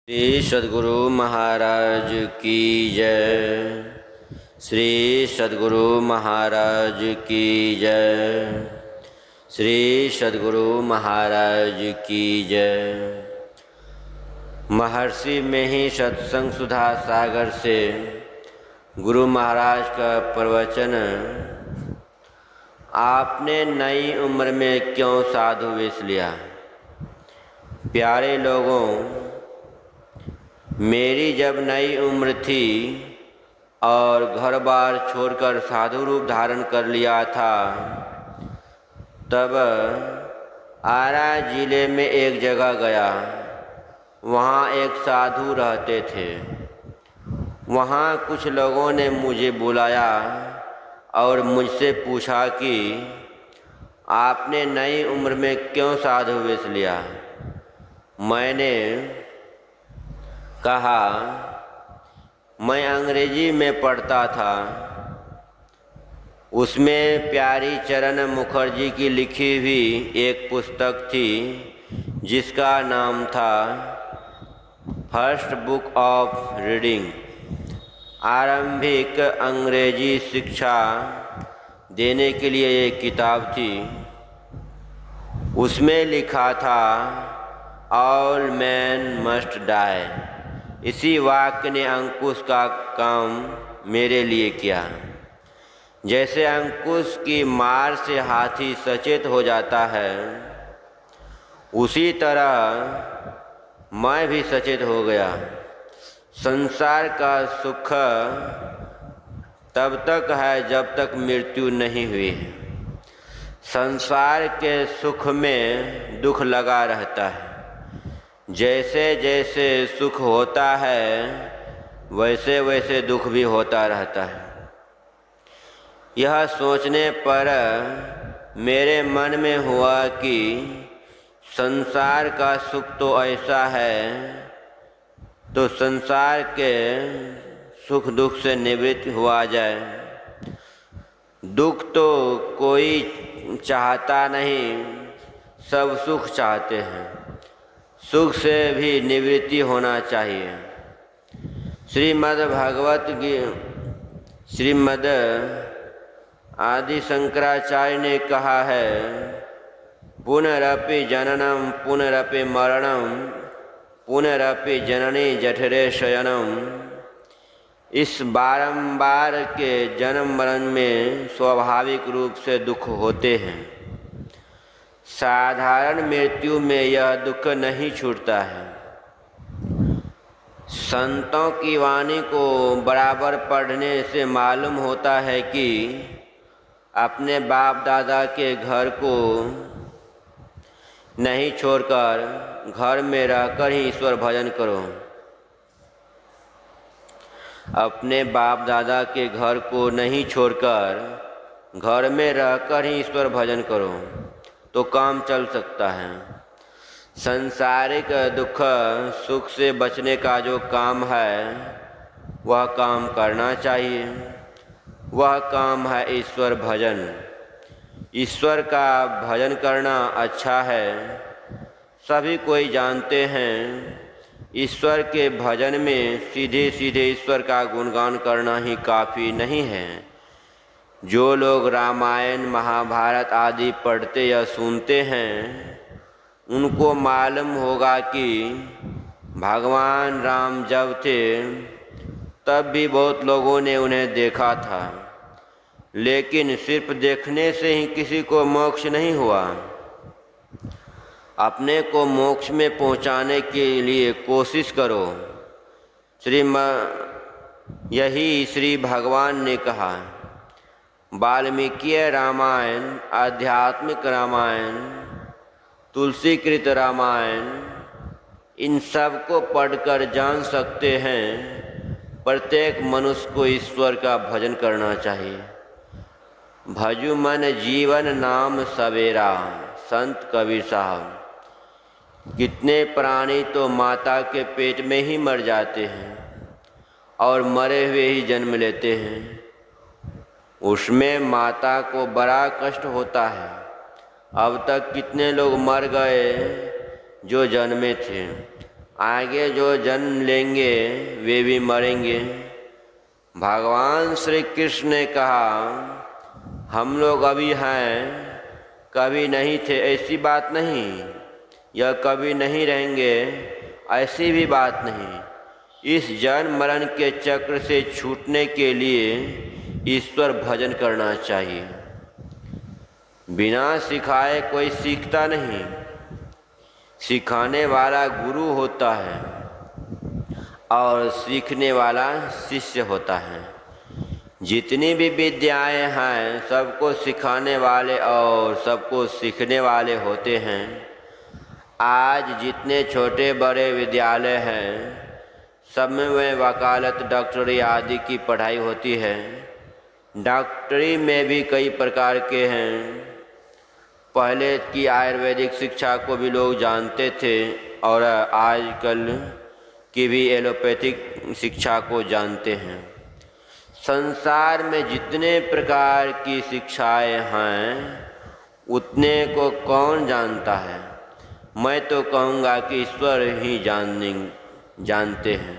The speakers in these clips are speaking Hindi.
श्री सद्गुरु महाराज की जय। श्री सद्गुरु महाराज की जय। श्री सद्गुरु महाराज की जय। महर्षि में ही सत्संग सुधा सागर से गुरु महाराज का प्रवचन। आपने नई उम्र में क्यों साधु वेश लिया? प्यारे लोगों, मेरी जब नई उम्र थी और घर बार छोड़कर साधु रूप धारण कर लिया था, तब आरा जिले में एक जगह गया। वहाँ एक साधु रहते थे। वहाँ कुछ लोगों ने मुझे बुलाया और मुझसे पूछा कि आपने नई उम्र में क्यों साधु वेश लिया? मैंने कहा, मैं अंग्रेजी में पढ़ता था। उसमें प्यारी चरण मुखर्जी की लिखी हुई एक पुस्तक थी जिसका नाम था फर्स्ट बुक ऑफ रीडिंग, आरंभिक अंग्रेजी शिक्षा देने के लिए एक किताब थी। उसमें लिखा था ऑल मैन मस्ट डाई। इसी वाक्य ने अंकुश का काम मेरे लिए किया। जैसे अंकुश की मार से हाथी सचेत हो जाता है, उसी तरह मैं भी सचेत हो गया। संसार का सुख तब तक है जब तक मृत्यु नहीं हुई। संसार के सुख में दुख लगा रहता है। जैसे जैसे सुख होता है वैसे वैसे दुख भी होता रहता है। यह सोचने पर मेरे मन में हुआ कि संसार का सुख तो ऐसा है, तो संसार के सुख दुख से निवृत्त हुआ जाए। दुख तो कोई चाहता नहीं, सब सुख चाहते हैं। सुख से भी निवृत्ति होना चाहिए। श्रीमद् आदि शंकराचार्य ने कहा है, पुनरपि जननम पुनरपि मरणम पुनरपि जननी जठरे शयनम। इस बारंबार के जन्म मरण में स्वाभाविक रूप से दुख होते हैं। साधारण मृत्यु में यह दुख नहीं छूटता है। संतों की वाणी को बराबर पढ़ने से मालूम होता है कि अपने बाप दादा के घर को नहीं छोड़कर घर में रहकर ही ईश्वर भजन करो। अपने बाप दादा के घर को नहीं छोड़कर घर में रहकर ही ईश्वर भजन करो तो काम चल सकता है। सांसारिक दुख सुख से बचने का जो काम है वह काम करना चाहिए। वह काम है ईश्वर भजन। ईश्वर का भजन करना अच्छा है। सभी कोई जानते हैं ईश्वर के भजन में सीधे सीधे ईश्वर का गुणगान करना ही काफ़ी नहीं है। जो लोग रामायण महाभारत आदि पढ़ते या सुनते हैं उनको मालूम होगा कि भगवान राम जब थे तब भी बहुत लोगों ने उन्हें देखा था, लेकिन सिर्फ देखने से ही किसी को मोक्ष नहीं हुआ। अपने को मोक्ष में पहुंचाने के लिए कोशिश करो। यही श्री भगवान ने कहा। वाल्मीकि रामायण, आध्यात्मिक रामायण, तुलसीकृत रामायण, इन सब को पढ़कर जान सकते हैं प्रत्येक मनुष्य को ईश्वर का भजन करना चाहिए। भजु मन जीवन नाम सवेरा, संत कबीर साहब। कितने प्राणी तो माता के पेट में ही मर जाते हैं और मरे हुए ही जन्म लेते हैं। उसमें माता को बड़ा कष्ट होता है। अब तक कितने लोग मर गए जो जन्मे थे। आगे जो जन्म लेंगे वे भी मरेंगे। भगवान श्री कृष्ण ने कहा हम लोग अभी हैं, कभी नहीं थे ऐसी बात नहीं, या कभी नहीं रहेंगे ऐसी भी बात नहीं। इस जन्म मरण के चक्र से छूटने के लिए ईश्वर भजन करना चाहिए। बिना सिखाए कोई सीखता नहीं, सिखाने वाला गुरु होता है और सीखने वाला शिष्य होता है। जितनी भी विद्याएं हैं सबको सिखाने वाले और सबको सीखने वाले होते हैं। आज जितने छोटे बड़े विद्यालय हैं सब में वकालत, डॉक्टरी आदि की पढ़ाई होती है। डॉक्टरी में भी कई प्रकार के हैं। पहले की आयुर्वेदिक शिक्षा को भी लोग जानते थे और आजकल की भी एलोपैथिक शिक्षा को जानते हैं। संसार में जितने प्रकार की शिक्षाएं हैं उतने को कौन जानता है? मैं तो कहूँगा कि ईश्वर ही जानते हैं।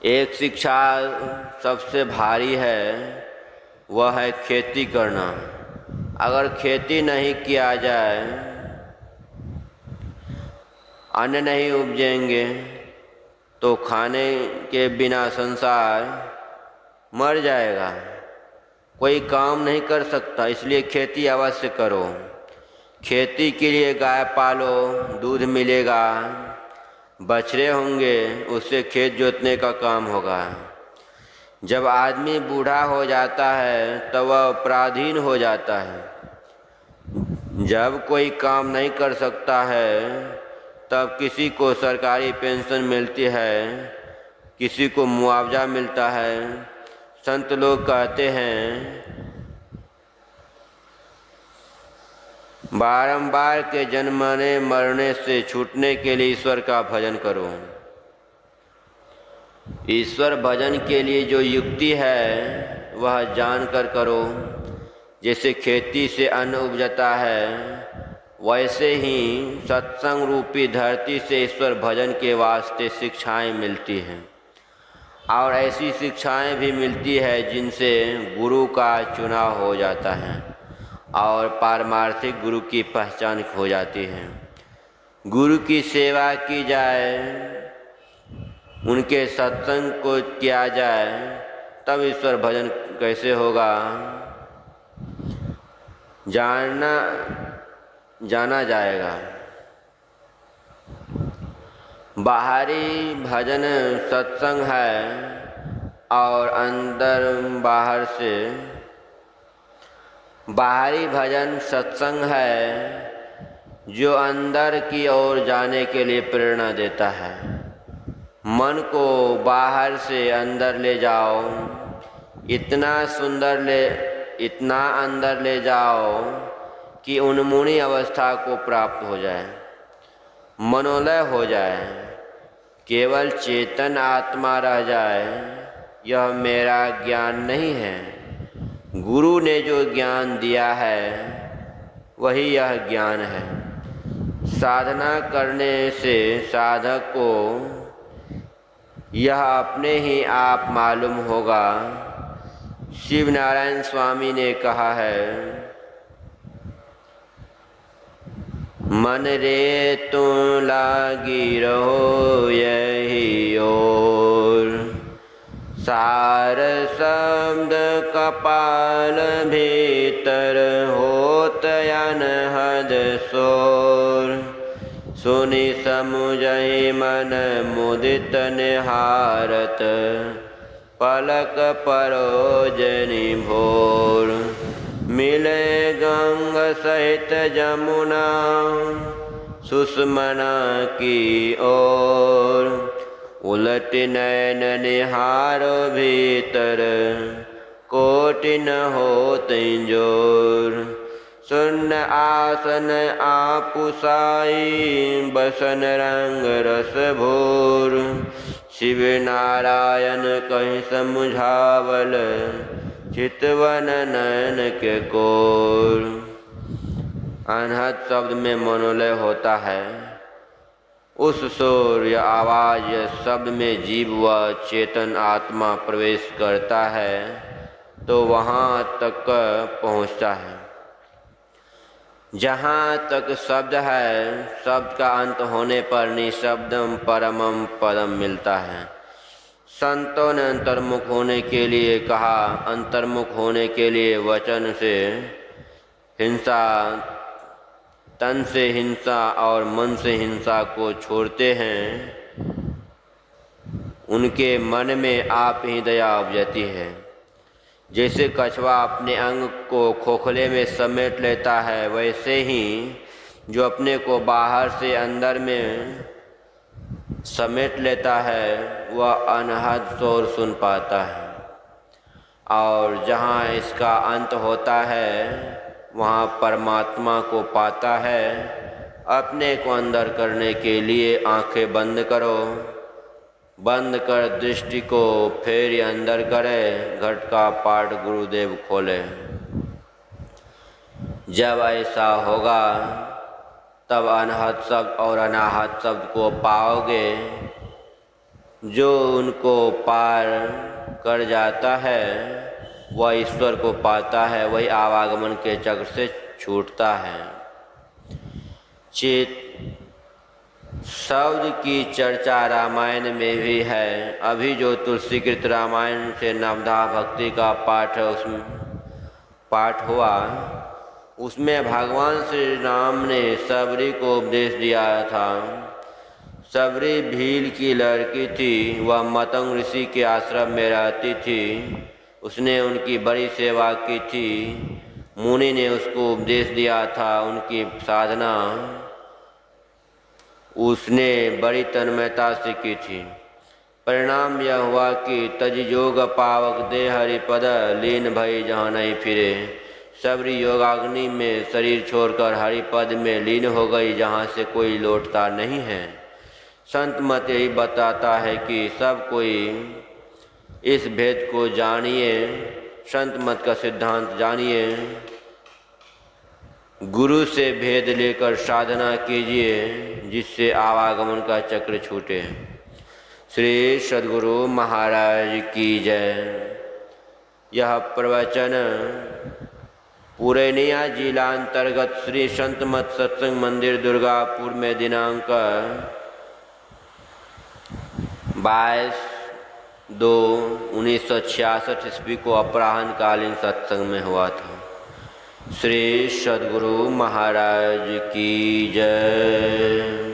एक शिक्षा सबसे भारी है, वह है खेती करना। अगर खेती नहीं किया जाए, अन्न नहीं उपजेंगे तो खाने के बिना संसार मर जाएगा। कोई काम नहीं कर सकता, इसलिए खेती अवश्य करो। खेती के लिए गाय पालो, दूध मिलेगा, बछड़े होंगे, उससे खेत जोतने का काम होगा। जब आदमी बूढ़ा हो जाता है तब वह पराधीन हो जाता है। जब कोई काम नहीं कर सकता है तब किसी को सरकारी पेंशन मिलती है, किसी को मुआवजा मिलता है। संत लोग कहते हैं बारंबार के जन्मने मरने से छूटने के लिए ईश्वर का भजन करो। ईश्वर भजन के लिए जो युक्ति है वह जानकर करो। जैसे खेती से अन्न उपजता है, वैसे ही सत्संग रूपी धरती से ईश्वर भजन के वास्ते शिक्षाएं मिलती हैं। और ऐसी शिक्षाएं भी मिलती है जिनसे गुरु का चुनाव हो जाता है और पारमार्थिक गुरु की पहचान हो जाती है। गुरु की सेवा की जाए, उनके सत्संग को किया जाए, तब ईश्वर भजन कैसे होगा जाना जाएगा। बाहरी भजन सत्संग है और अंदर बाहर से बाहरी भजन सत्संग है जो अंदर की ओर जाने के लिए प्रेरणा देता है। मन को बाहर से अंदर ले जाओ, इतना अंदर ले जाओ कि उन्मूनी अवस्था को प्राप्त हो जाए, मनोलय हो जाए, केवल चेतन आत्मा रह जाए। यह मेरा ज्ञान नहीं है, गुरु ने जो ज्ञान दिया है वही यह ज्ञान है। साधना करने से साधक को यह अपने ही आप मालूम होगा। शिव नारायण स्वामी ने कहा है, मन रे तू लागी रहो यही ओर, सार शब्द कपाल भीतर होत अनहद शोर, सुनि समुझहि मन मुदित निहारत, पलक परोजनि भोर, मिले गंग सहित जमुना सुषमना की ओर, उलट नयन निहारो भीतर, कोटि न होत जोर, सुन्न आसन आपुसाई, बसन रंग रस भोर, शिव नारायण कहीं समुझावल, चितवन नयन के कोर। अनहद शब्द में मनोलय होता है। उस शोर या आवाज़ या शब्द में जीव व चेतन आत्मा प्रवेश करता है तो वहाँ तक पहुँचता है जहाँ तक शब्द है। शब्द का अंत होने पर निशब्दम परमम पदम मिलता है। संतों ने अंतर्मुख होने के लिए कहा। अंतर्मुख होने के लिए वचन से हिंसा, तन से हिंसा और मन से हिंसा को छोड़ते हैं। उनके मन में आप ही दया उपजती है। जैसे कछुआ अपने अंग को खोखले में समेट लेता है, वैसे ही जो अपने को बाहर से अंदर में समेट लेता है वह अनहद शोर सुन पाता है। और जहाँ इसका अंत होता है वहाँ परमात्मा को पाता है। अपने को अंदर करने के लिए आंखें बंद करो। बंद कर दृष्टि को फेर अंदर करे। घट का पाठ गुरुदेव खोले। जब ऐसा होगा तब अनहद शब्द और अनाहत शब्द को पाओगे। जो उनको पार कर जाता है वह ईश्वर को पाता है, वही आवागमन के चक्र से छूटता है। चित शब्द की चर्चा रामायण में भी है। अभी जो तुलसीकृत रामायण से नवधा भक्ति का पाठ हुआ, उसमें भगवान श्री राम ने सबरी को उपदेश दिया था। सबरी भील की लड़की थी। वह मतंग ऋषि के आश्रम में रहती थी। उसने उनकी बड़ी सेवा की थी। मुनि ने उसको उपदेश दिया था। उनकी साधना उसने बड़ी तन्मयता से की थी। परिणाम यह हुआ कि तज योग पावक दे हरिपद लीन भई जहाँ नहीं फिरे। सबरी योगाग्नि में शरीर छोड़कर हरिपद में लीन हो गई, जहाँ से कोई लौटता नहीं है। संत मत यही बताता है कि सब कोई इस भेद को जानिए। संत मत का सिद्धांत जानिए। गुरु से भेद लेकर साधना कीजिए, जिससे आवागमन का चक्र छूटे। श्री सद्गुरु महाराज की जय। यह प्रवचन पूर्णिया जिला अंतर्गत श्री संत मत सत्संग मंदिर दुर्गापुर में दिनांक 22/2/1966 ईस्वी को अपराह्न कालीन सत्संग में हुआ था। श्री सद्गुरु महाराज की जय।